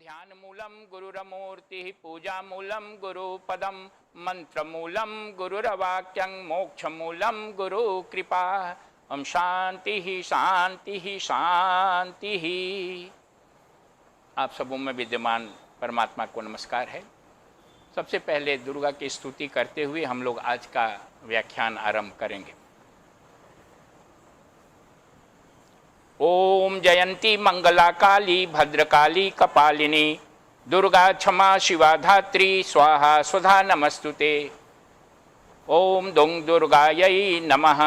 ध्यान मूलम गुरुरमूर्ति पूजा मूलम गुरुपदम मंत्र मूलम गुरुरवाक्यं मोक्ष मूलम गुरु कृपा। ओम शांति ही शांति ही शांति ही। आप सबों में विद्यमान परमात्मा को नमस्कार है। सबसे पहले दुर्गा की स्तुति करते हुए हम लोग आज का व्याख्यान आरंभ करेंगे। ओम जयंती मंगला काली भद्रकाली कपालिनी दुर्गा क्षमा शिवा धात्री स्वाहा स्वधा नमस्तुते। ओम दुंग दुर्गायै नमः।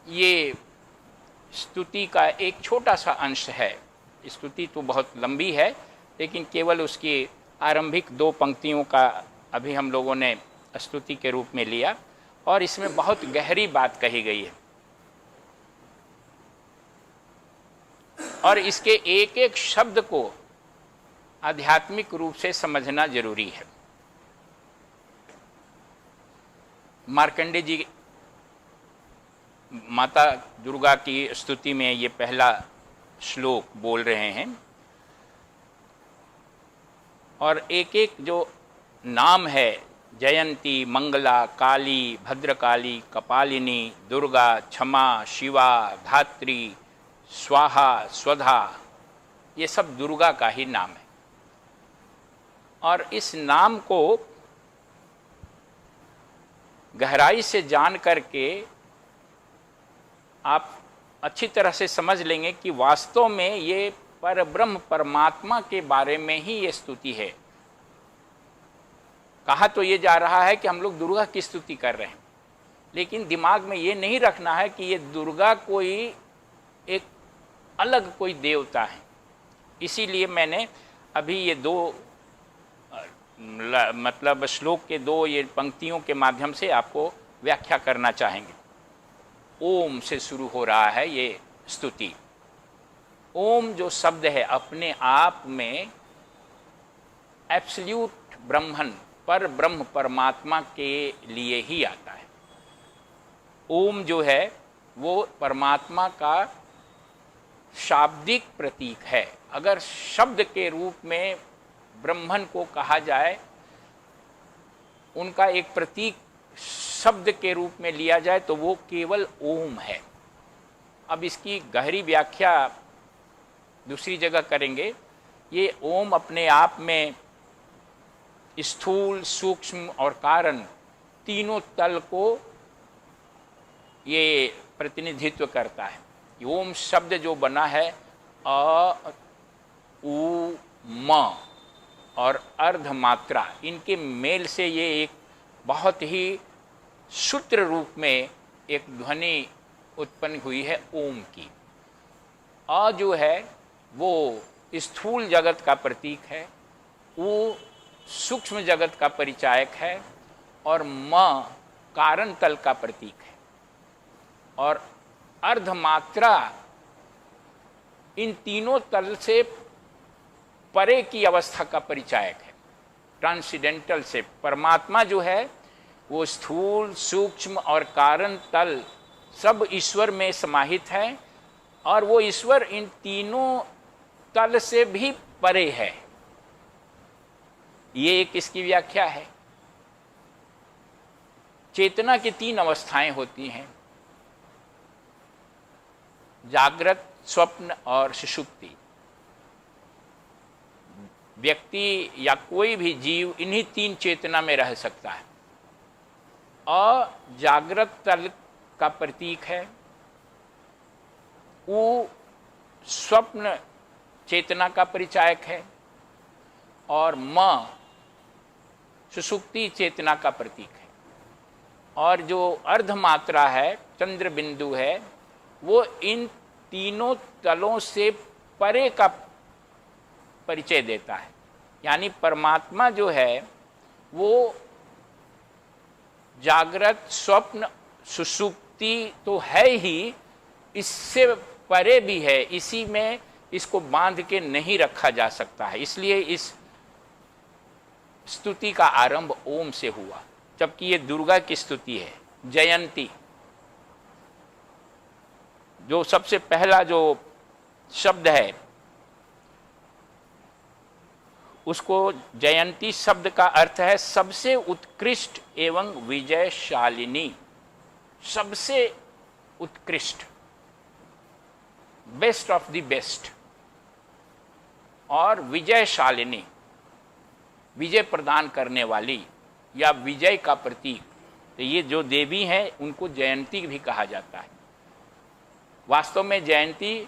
ये स्तुति का एक छोटा सा अंश है। स्तुति तो बहुत लंबी है, लेकिन केवल उसकी आरंभिक दो पंक्तियों का अभी हम लोगों ने स्तुति के रूप में लिया और इसमें बहुत गहरी बात कही गई है और इसके एक एक शब्द को आध्यात्मिक रूप से समझना जरूरी है। मार्कंडे जी माता दुर्गा की स्तुति में ये पहला श्लोक बोल रहे हैं और एक एक जो नाम है, जयंती मंगला काली भद्रकाली कपालिनी दुर्गा क्षमा शिवा धात्री स्वाहा स्वधा, ये सब दुर्गा का ही नाम है। और इस नाम को गहराई से जान करके आप अच्छी तरह से समझ लेंगे कि वास्तव में ये परब्रह्म परमात्मा के बारे में ही ये स्तुति है। कहा तो ये जा रहा है कि हम लोग दुर्गा की स्तुति कर रहे हैं, लेकिन दिमाग में ये नहीं रखना है कि ये दुर्गा कोई एक अलग कोई देवता है। इसीलिए मैंने अभी ये दो मतलब श्लोक के दो ये पंक्तियों के माध्यम से आपको व्याख्या करना चाहेंगे। ओम से शुरू हो रहा है ये स्तुति। ओम जो शब्द है अपने आप में एब्सोल्यूट ब्रह्मन पर ब्रह्म परमात्मा के लिए ही आता है। ओम जो है वो परमात्मा का शाब्दिक प्रतीक है। अगर शब्द के रूप में ब्रह्मन को कहा जाए, उनका एक प्रतीक शब्द के रूप में लिया जाए तो वो केवल ओम है। अब इसकी गहरी व्याख्या दूसरी जगह करेंगे। ये ओम अपने आप में स्थूल सूक्ष्म और कारण तीनों तल को ये प्रतिनिधित्व करता है। ओम शब्द जो बना है अ उ म और अर्ध मात्रा, इनके मेल से ये एक बहुत ही सूत्र रूप में एक ध्वनि उत्पन्न हुई है ओम की। अ जो है वो स्थूल जगत का प्रतीक है, उ सूक्ष्म जगत का परिचायक है और म कारण तल का प्रतीक है और अर्धमात्रा इन तीनों तल से परे की अवस्था का परिचायक है। ट्रांसेंडेंटल से परमात्मा जो है वो स्थूल सूक्ष्म और कारण तल सब ईश्वर में समाहित है और वो ईश्वर इन तीनों तल से भी परे है। ये एक इसकी व्याख्या है। चेतना की तीन अवस्थाएं होती हैं, जागृत, स्वप्न और सुषुप्ति। व्यक्ति या कोई भी जीव इन्हीं तीन चेतना में रह सकता है। जागृत तल का प्रतीक है, वो स्वप्न चेतना का परिचायक है और म सुषुप्ति चेतना का प्रतीक है। और जो अर्धमात्रा है, चंद्र बिंदु है, वो इन तीनों तलों से परे का परिचय देता है। यानी परमात्मा जो है वो जागृत स्वप्न सुषुप्ति तो है ही, इससे परे भी है। इसी में इसको बांध के नहीं रखा जा सकता है। इसलिए इस स्तुति का आरंभ ओम से हुआ, जबकि ये दुर्गा की स्तुति है। जयंती जो सबसे पहला जो शब्द है उसको जयंती शब्द का अर्थ है सबसे उत्कृष्ट एवं विजयशालिनी। सबसे उत्कृष्ट, बेस्ट ऑफ द बेस्ट, और विजयशालिनी, विजय प्रदान करने वाली या विजय का प्रतीक। तो ये जो देवी हैं उनको जयंती भी कहा जाता है। वास्तव में जयंती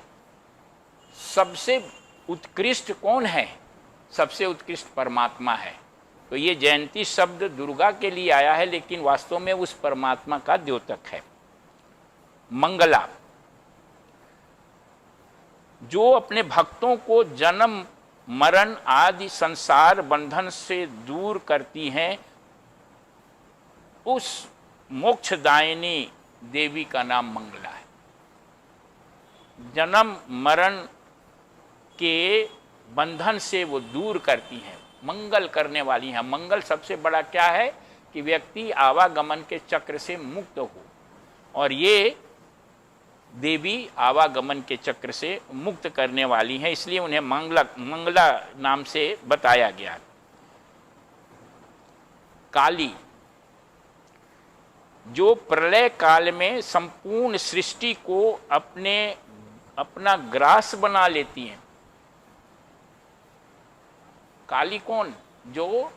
सबसे उत्कृष्ट कौन है? सबसे उत्कृष्ट परमात्मा है। तो ये जयंती शब्द दुर्गा के लिए आया है, लेकिन वास्तव में उस परमात्मा का द्योतक है। मंगला, जो अपने भक्तों को जन्म मरण आदि संसार बंधन से दूर करती हैं, उस मोक्षदायिनी देवी का नाम मंगला है। जन्म मरण के बंधन से वो दूर करती हैं, मंगल करने वाली हैं। मंगल सबसे बड़ा क्या है कि व्यक्ति आवागमन के चक्र से मुक्त हो, और ये देवी आवागमन के चक्र से मुक्त करने वाली हैं, इसलिए उन्हें मंगला नाम से बताया गया। काली, जो प्रलय काल में संपूर्ण सृष्टि को अपना ग्रास बना लेती हैं। काली कौन? जो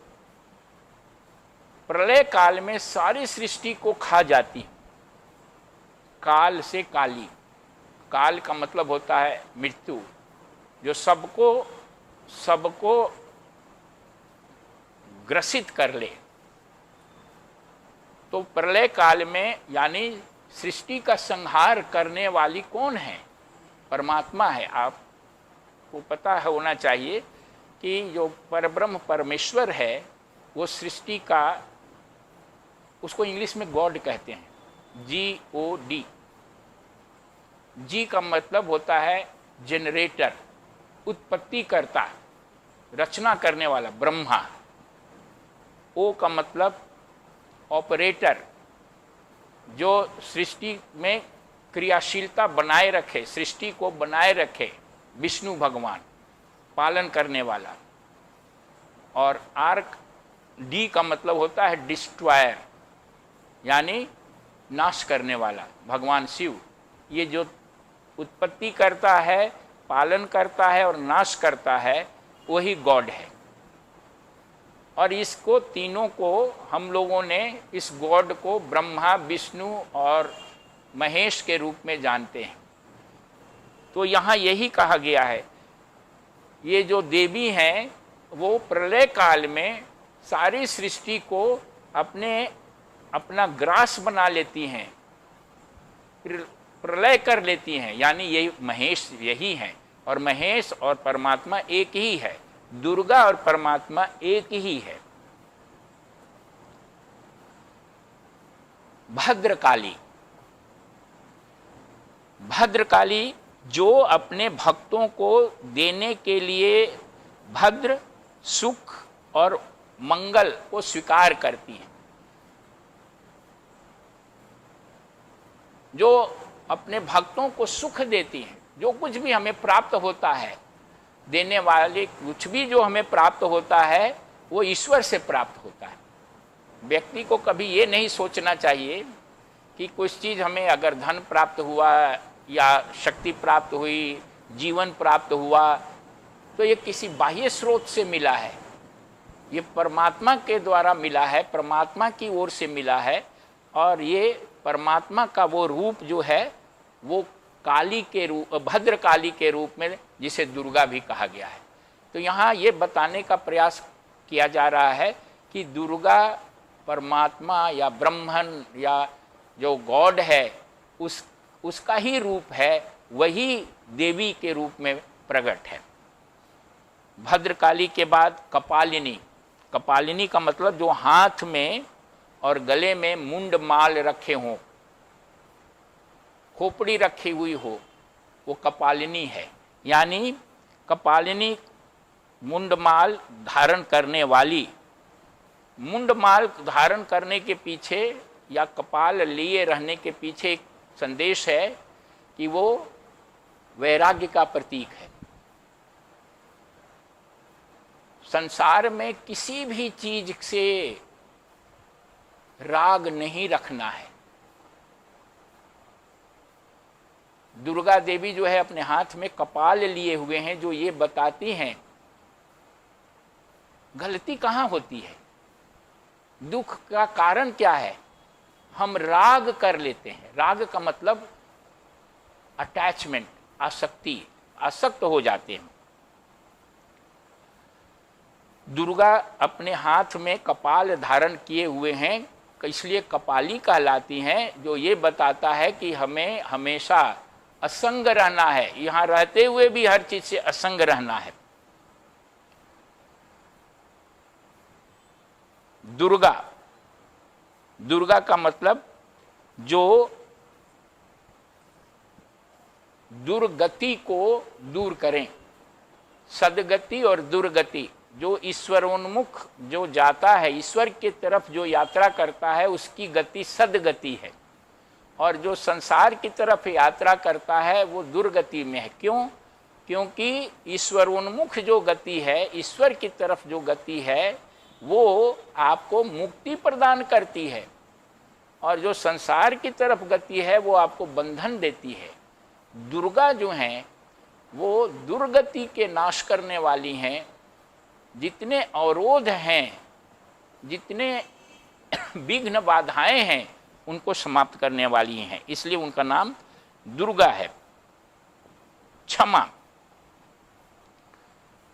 प्रलय काल में सारी सृष्टि को खा जाती है। काल से काली, काल का मतलब होता है मृत्यु, जो सबको ग्रसित कर ले। तो प्रलय काल में यानी सृष्टि का संहार करने वाली कौन है? परमात्मा है। आपको पता होना चाहिए कि जो परब्रह्म परमेश्वर है वो सृष्टि का, उसको इंग्लिश में गॉड कहते हैं, GOD। जी का मतलब होता है जनरेटर, उत्पत्ति करता, रचना करने वाला, ब्रह्मा। ओ का मतलब ऑपरेटर, जो सृष्टि में क्रियाशीलता बनाए रखे, सृष्टि को बनाए रखे, विष्णु भगवान, पालन करने वाला। और आर्क, डी का मतलब होता है डिस्ट्रॉयर, यानी नाश करने वाला, भगवान शिव। ये जो उत्पत्ति करता है, पालन करता है और नाश करता है, वही गॉड है। और इसको तीनों को हम लोगों ने, इस गॉड को ब्रह्मा, विष्णु और महेश के रूप में जानते हैं। तो यहाँ यही कहा गया है, ये जो देवी हैं वो प्रलय काल में सारी सृष्टि को अपना ग्रास बना लेती हैं, प्रलय कर लेती हैं, यानी यही महेश यही है। और महेश और परमात्मा एक ही है, दुर्गा और परमात्मा एक ही है। भद्रकाली, भद्रकाली जो अपने भक्तों को देने के लिए भद्र, सुख और मंगल को स्वीकार करती हैं, जो अपने भक्तों को सुख देती हैं। जो कुछ भी हमें प्राप्त होता है, देने वाले कुछ भी जो हमें प्राप्त होता है वो ईश्वर से प्राप्त होता है। व्यक्ति को कभी ये नहीं सोचना चाहिए कि कुछ चीज़ हमें, अगर धन प्राप्त हुआ या शक्ति प्राप्त हुई, जीवन प्राप्त हुआ, तो ये किसी बाह्य स्रोत से मिला है। ये परमात्मा के द्वारा मिला है, परमात्मा की ओर से मिला है। और ये परमात्मा का वो रूप जो है वो काली के रूप, भद्रकाली के रूप में, जिसे दुर्गा भी कहा गया है। तो यहाँ ये बताने का प्रयास किया जा रहा है कि दुर्गा परमात्मा या ब्रह्मन या जो गॉड है उसका ही रूप है, वही देवी के रूप में प्रकट है। भद्रकाली के बाद कपालिनी। कपालिनी का मतलब जो हाथ में और गले में मुंड माल रखे हों, खोपड़ी रखी हुई हो, वो कपालिनी है। यानी कपालिनी मुंडमाल धारण करने वाली। मुंडमाल धारण करने के पीछे या कपाल लिए रहने के पीछे एक संदेश है कि वो वैराग्य का प्रतीक है। संसार में किसी भी चीज से राग नहीं रखना है। दुर्गा देवी जो है अपने हाथ में कपाल लिए हुए हैं, जो ये बताती हैं गलती कहाँ होती है, दुख का कारण क्या है। हम राग कर लेते हैं। राग का मतलब अटैचमेंट, आसक्ति, आसक्त हो जाते हैं। दुर्गा अपने हाथ में कपाल धारण किए हुए हैं, इसलिए कपाली कहलाती हैं, जो ये बताता है कि हमें हमेशा असंग रहना है। यहां रहते हुए भी हर चीज से असंग रहना है। दुर्गा, दुर्गा का मतलब जो दुर्गति को दूर करें। सदगति और दुर्गति, जो ईश्वरोन्मुख जो जाता है, ईश्वर की तरफ जो यात्रा करता है, उसकी गति सदगति है। और जो संसार की तरफ यात्रा करता है वो दुर्गति में है। क्यों? क्योंकि ईश्वरोन्मुख जो गति है, ईश्वर की तरफ जो गति है, वो आपको मुक्ति प्रदान करती है। और जो संसार की तरफ गति है वो आपको बंधन देती है। दुर्गा जो हैं वो दुर्गति के नाश करने वाली हैं। जितने अवरोध हैं, जितने विघ्न बाधाएं हैं, उनको समाप्त करने वाली हैं। इसलिए उनका नाम दुर्गा है। क्षमा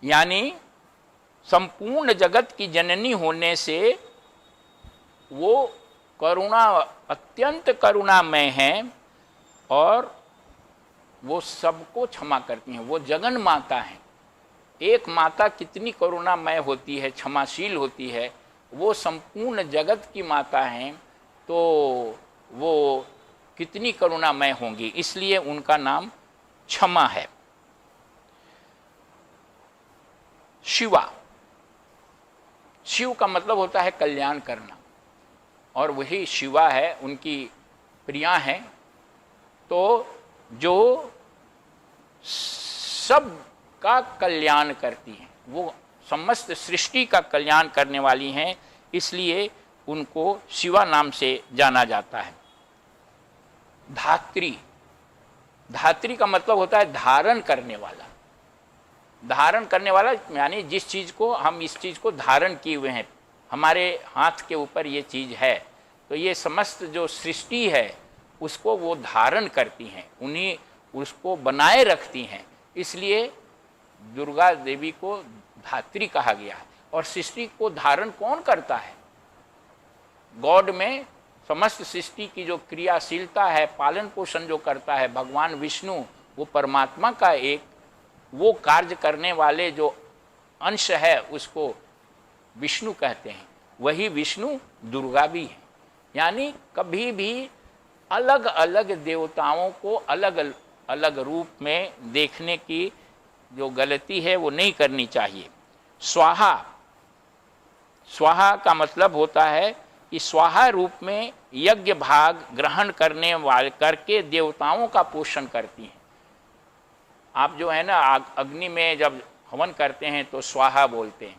यानी संपूर्ण जगत की जननी होने से वो करुणा, अत्यंत करुणामय हैं और वो सबको क्षमा करती हैं। वो जगन माता हैं। एक माता कितनी करुणामय होती है, क्षमाशील होती है। वो संपूर्ण जगत की माता हैं, तो वो कितनी करुणामय होंगी। इसलिए उनका नाम क्षमा है। शिवा, शिव का मतलब होता है कल्याण करना, और वही शिवा है, उनकी प्रिया हैं। तो जो सब का कल्याण करती हैं, वो समस्त सृष्टि का कल्याण करने वाली हैं, इसलिए उनको शिवा नाम से जाना जाता है। धात्री, धात्री का मतलब होता है धारण करने वाला। धारण करने वाला यानी जिस चीज को हम, इस चीज को धारण किए हुए हैं, हमारे हाथ के ऊपर ये चीज है, तो ये समस्त जो सृष्टि है उसको वो धारण करती हैं, उन्हीं उसको बनाए रखती हैं। इसलिए दुर्गा देवी को धात्री कहा गया है। और सृष्टि को धारण कौन करता है? गॉड में समस्त सृष्टि की जो क्रियाशीलता है, पालन पोषण जो करता है भगवान विष्णु, वो परमात्मा का एक वो कार्य करने वाले जो अंश है उसको विष्णु कहते हैं। वही विष्णु दुर्गा भी है। यानी कभी भी अलग अलग देवताओं को अलग अलग रूप में देखने की जो गलती है वो नहीं करनी चाहिए। स्वाहा, स्वाहा का मतलब होता है कि स्वाहा रूप में यज्ञ भाग ग्रहण करने वाले करके देवताओं का पोषण करती हैं। आप जो है ना अग्नि में जब हवन करते हैं तो स्वाहा बोलते हैं।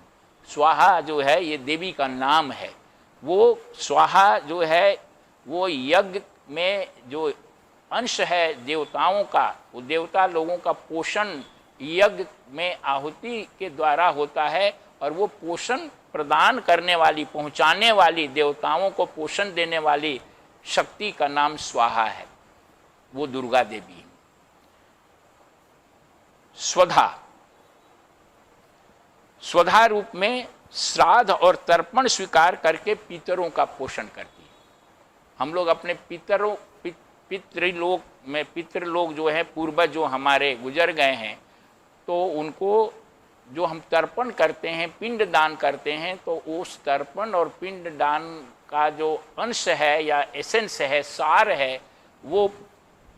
स्वाहा जो है ये देवी का नाम है। वो स्वाहा जो है वो यज्ञ में जो अंश है देवताओं का, वो देवता लोगों का पोषण यज्ञ में आहुति के द्वारा होता है। और वो पोषण प्रदान करने वाली, पहुंचाने वाली, देवताओं को पोषण देने वाली शक्ति का नाम स्वाहा है। वो दुर्गा देवी। स्वधा, स्वधा रूप में श्राद्ध और तर्पण स्वीकार करके पितरों का पोषण करती है। हम लोग अपने पितरों, पितृलोक में, पितृलोक जो है पूर्वज जो हमारे गुजर गए हैं, तो उनको जो हम तर्पण करते हैं, पिंड दान करते हैं, तो उस तर्पण और पिंड दान का जो अंश है या एसेंस है, सार है, वो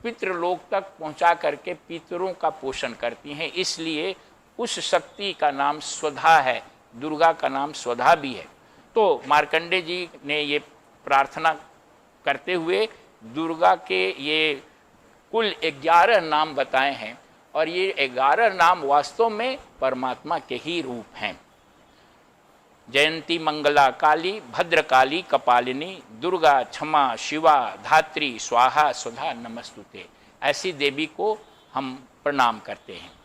पितृलोक तक पहुंचा करके पितरों का पोषण करती हैं। इसलिए उस शक्ति का नाम स्वधा है। दुर्गा का नाम स्वधा भी है। तो मार्कंडे जी ने ये प्रार्थना करते हुए दुर्गा के ये कुल 11 नाम बताए हैं और ये 11 नाम वास्तव में परमात्मा के ही रूप हैं। जयंती मंगला काली, भद्रकाली कपालिनी, दुर्गा क्षमा शिवा धात्री स्वाहा सुधा नमस्तुते, ऐसी देवी को हम प्रणाम करते हैं।